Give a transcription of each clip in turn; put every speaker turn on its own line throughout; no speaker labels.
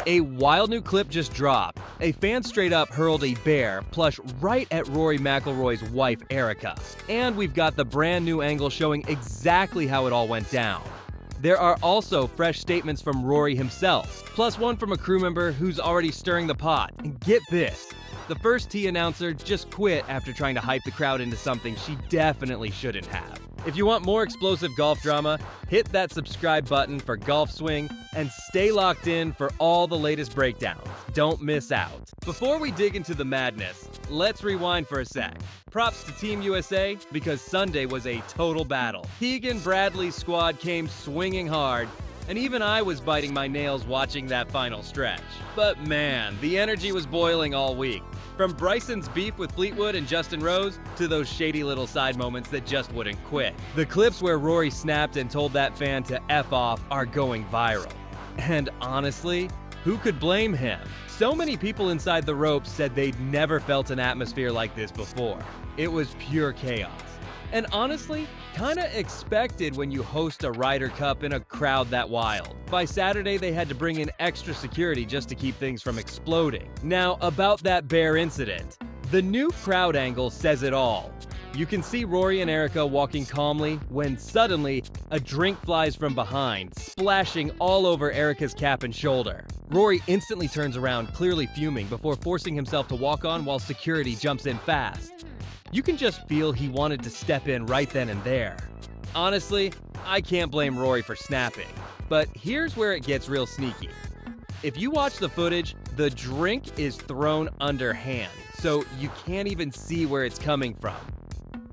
A wild new clip just dropped. A fan straight up hurled a bear plush right at Rory McIlroy's wife, Erica. And we've got the brand new angle showing exactly how it all went down. There are also fresh statements from Rory himself, plus one from a crew member who's already stirring the pot. And get this, the first tee announcer just quit after trying to hype the crowd into something she definitely shouldn't have. If you want more explosive golf drama, hit that subscribe button for Golf Swing and stay locked in for all the latest breakdowns. Don't miss out. Before we dig into the madness, let's rewind for a sec. Props to Team USA because Sunday was a total battle. Keegan Bradley's squad came swinging hard, and even I was biting my nails watching that final stretch. But man, the energy was boiling all week. From Bryson's beef with Fleetwood and Justin Rose to those shady little side moments that just wouldn't quit. The clips where Rory snapped and told that fan to F off are going viral. And honestly, who could blame him? So many people inside the ropes said they'd never felt an atmosphere like this before. It was pure chaos. And honestly, kinda expected when you host a Ryder Cup in a crowd that wild. By Saturday, they had to bring in extra security just to keep things from exploding. Now, about that bear incident. The new crowd angle says it all. You can see Rory and Erica walking calmly when suddenly a drink flies from behind, splashing all over Erica's cap and shoulder. Rory instantly turns around, clearly fuming, before forcing himself to walk on while security jumps in fast. You can just feel he wanted to step in right then and there. Honestly, I can't blame Rory for snapping, but here's where it gets real sneaky. If you watch the footage, the drink is thrown underhand, so you can't even see where it's coming from.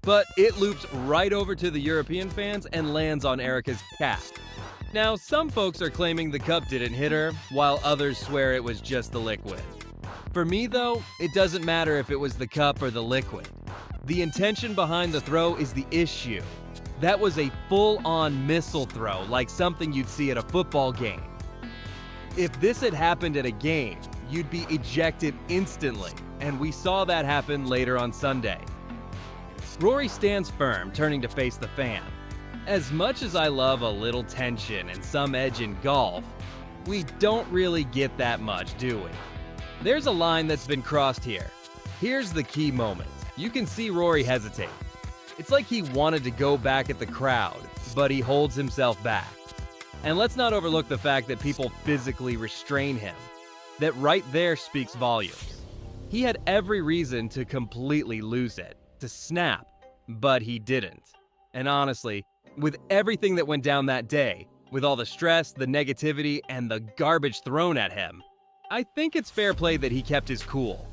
But it loops right over to the European fans and lands on Erica's cap. Now, some folks are claiming the cup didn't hit her, while others swear it was just the liquid. For me though, it doesn't matter if it was the cup or the liquid. The intention behind the throw is the issue. That was a full-on missile throw, like something you'd see at a football game. If this had happened at a game, you'd be ejected instantly, and we saw that happen later on Sunday. Rory stands firm, turning to face the fan. As much as I love a little tension and some edge in golf, we don't really get that much, do we? There's a line that's been crossed here. Here's the key moment. You can see Rory hesitate. It's like he wanted to go back at the crowd, but he holds himself back. And let's not overlook the fact that people physically restrain him. That right there speaks volumes. He had every reason to completely lose it, to snap, but he didn't. And honestly, with everything that went down that day, with all the stress, the negativity, and the garbage thrown at him, I think it's fair play that he kept his cool.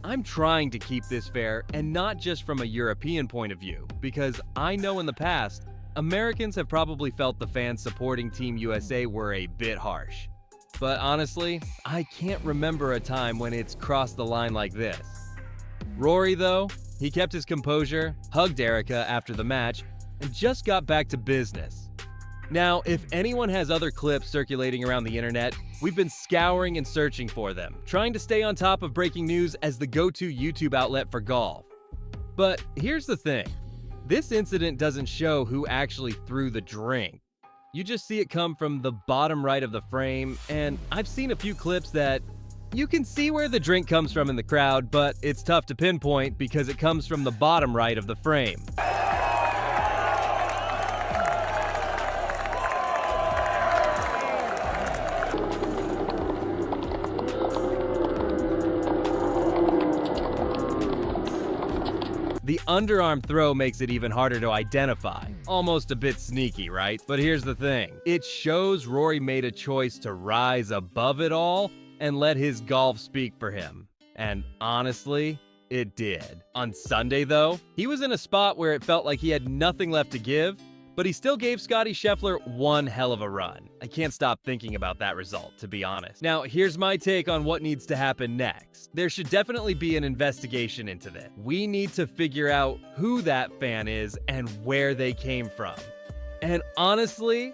I'm trying to keep this fair, and not just from a European point of view, because I know in the past, Americans have probably felt the fans supporting Team USA were a bit harsh. But honestly, I can't remember a time when it's crossed the line like this. Rory, though, he kept his composure, hugged Erica after the match, and just got back to business. Now, if anyone has other clips circulating around the internet, we've been scouring and searching for them, trying to stay on top of breaking news as the go-to YouTube outlet for golf. But here's the thing. This incident doesn't show who actually threw the drink. You just see it come from the bottom right of the frame, and I've seen a few clips that you can see where the drink comes from in the crowd, but it's tough to pinpoint because it comes from the bottom right of the frame. The underarm throw makes it even harder to identify. Almost a bit sneaky, right? But here's the thing. It shows Rory made a choice to rise above it all and let his golf speak for him. And honestly, it did. On Sunday, though, he was in a spot where it felt like he had nothing left to give, but he still gave Scottie Scheffler one hell of a run. I can't stop thinking about that result, to be honest. Now, here's my take on what needs to happen next. There should definitely be an investigation into this. We need to figure out who that fan is and where they came from. And honestly,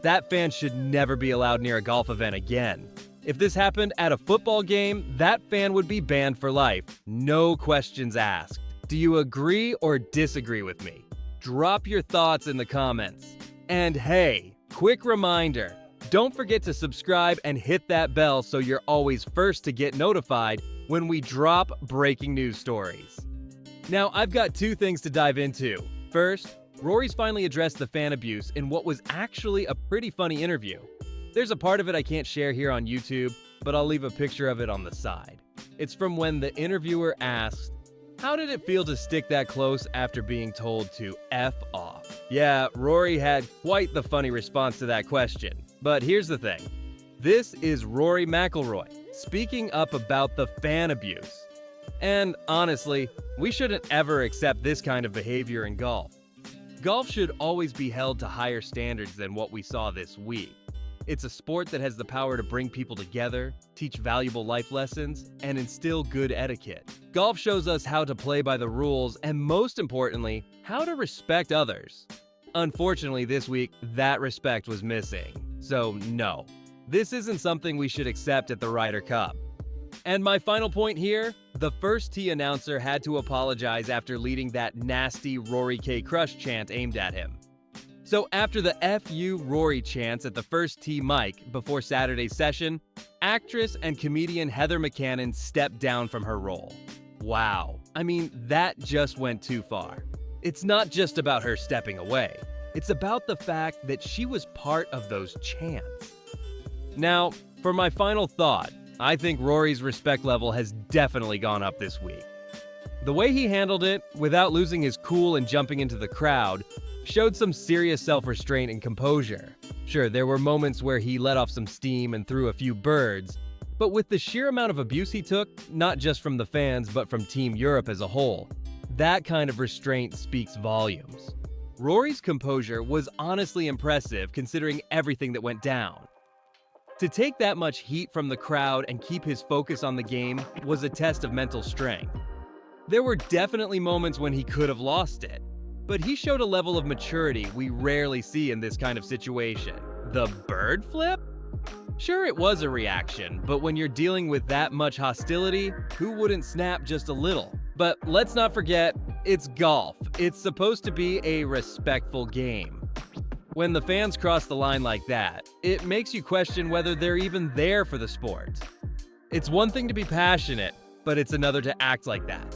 that fan should never be allowed near a golf event again. If this happened at a football game, that fan would be banned for life. No questions asked. Do you agree or disagree with me? Drop your thoughts in the comments. And hey, quick reminder, Don't forget to subscribe and hit that bell so you're always first to get notified when we drop breaking news stories. Now, I've got two things to dive into. First, Rory's finally addressed the fan abuse in what was actually a pretty funny interview. There's a part of it I can't share here on YouTube, but I'll leave a picture of it on the side. It's from when the interviewer asked, "How did it feel to stick that close after being told to F off?" Yeah, Rory had quite the funny response to that question. But here's the thing. This is Rory McIlroy speaking up about the fan abuse. And honestly, we shouldn't ever accept this kind of behavior in golf. Golf should always be held to higher standards than what we saw this week. It's a sport that has the power to bring people together, teach valuable life lessons, and instill good etiquette. Golf shows us how to play by the rules and, most importantly, how to respect others. Unfortunately, this week, that respect was missing. So no, this isn't something we should accept at the Ryder Cup. And my final point here, the first tee announcer had to apologize after leading that nasty Rory K. Crush chant aimed at him. So after the F you Rory chants at the first tee mic before Saturday's session, actress and comedian Heather McCannon stepped down from her role. Wow, I mean, that just went too far. It's not just about her stepping away. It's about the fact that she was part of those chants. Now, for my final thought, I think Rory's respect level has definitely gone up this week. The way he handled it, without losing his cool and jumping into the crowd, showed some serious self-restraint and composure. Sure, there were moments where he let off some steam and threw a few birds, but with the sheer amount of abuse he took, not just from the fans but from Team Europe as a whole, that kind of restraint speaks volumes. Rory's composure was honestly impressive considering everything that went down. To take that much heat from the crowd and keep his focus on the game was a test of mental strength. There were definitely moments when he could have lost it, but he showed a level of maturity we rarely see in this kind of situation. The bird flip? Sure, it was a reaction, but when you're dealing with that much hostility, who wouldn't snap just a little? But let's not forget, it's golf. It's supposed to be a respectful game. When the fans cross the line like that, it makes you question whether they're even there for the sport. It's one thing to be passionate, but it's another to act like that.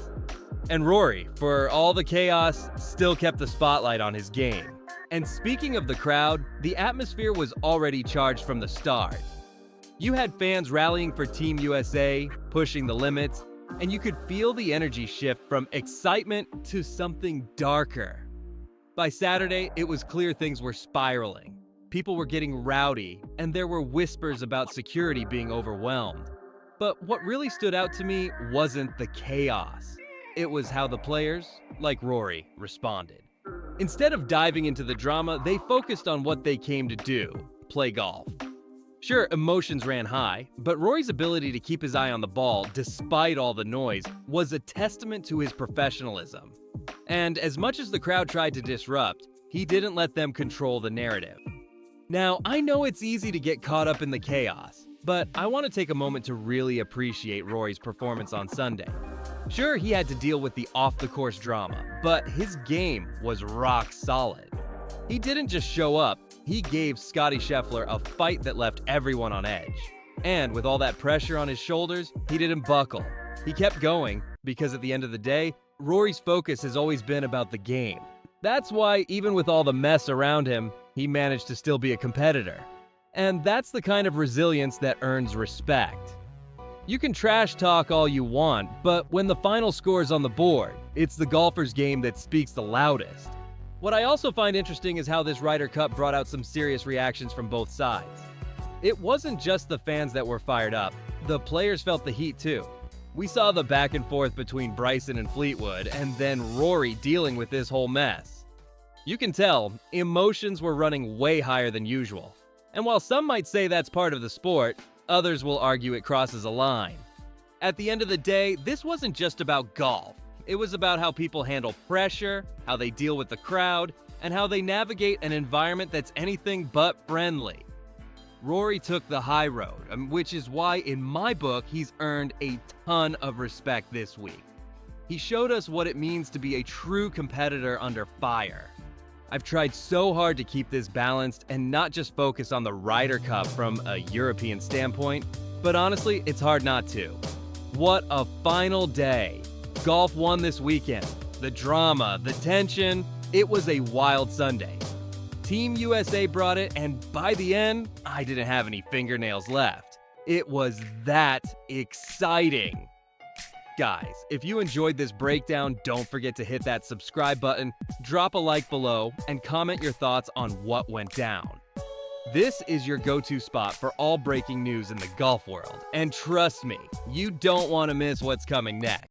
And Rory, for all the chaos, still kept the spotlight on his game. And speaking of the crowd, the atmosphere was already charged from the start. You had fans rallying for Team USA, pushing the limits, and you could feel the energy shift from excitement to something darker. By Saturday, it was clear things were spiraling. People were getting rowdy, and there were whispers about security being overwhelmed. But what really stood out to me wasn't the chaos. It was how the players, like Rory, responded. Instead of diving into the drama, they focused on what they came to do, play golf. Sure, emotions ran high, but Rory's ability to keep his eye on the ball, despite all the noise, was a testament to his professionalism. And as much as the crowd tried to disrupt, he didn't let them control the narrative. Now, I know it's easy to get caught up in the chaos, but I want to take a moment to really appreciate Rory's performance on Sunday. Sure, he had to deal with the off-the-course drama, but his game was rock solid. He didn't just show up, he gave Scottie Scheffler a fight that left everyone on edge. And with all that pressure on his shoulders, he didn't buckle. He kept going, because at the end of the day, Rory's focus has always been about the game. That's why, even with all the mess around him, he managed to still be a competitor. And that's the kind of resilience that earns respect. You can trash talk all you want, but when the final score is on the board, it's the golfer's game that speaks the loudest. What I also find interesting is how this Ryder Cup brought out some serious reactions from both sides. It wasn't just the fans that were fired up, the players felt the heat too. We saw the back and forth between Bryson and Fleetwood, and then Rory dealing with this whole mess. You can tell, emotions were running way higher than usual. And while some might say that's part of the sport, others will argue it crosses a line. At the end of the day, this wasn't just about golf. It was about how people handle pressure, how they deal with the crowd, and how they navigate an environment that's anything but friendly. Rory took the high road, which is why, in my book, he's earned a ton of respect this week. He showed us what it means to be a true competitor under fire. I've tried so hard to keep this balanced and not just focus on the Ryder Cup from a European standpoint, but honestly, it's hard not to. What a final day! Golf won this weekend. The drama, the tension, it was a wild Sunday. Team USA brought it, and by the end, I didn't have any fingernails left. It was that exciting. Guys, if you enjoyed this breakdown, don't forget to hit that subscribe button, drop a like below, and comment your thoughts on what went down. This is your go-to spot for all breaking news in the golf world, and trust me, you don't want to miss what's coming next.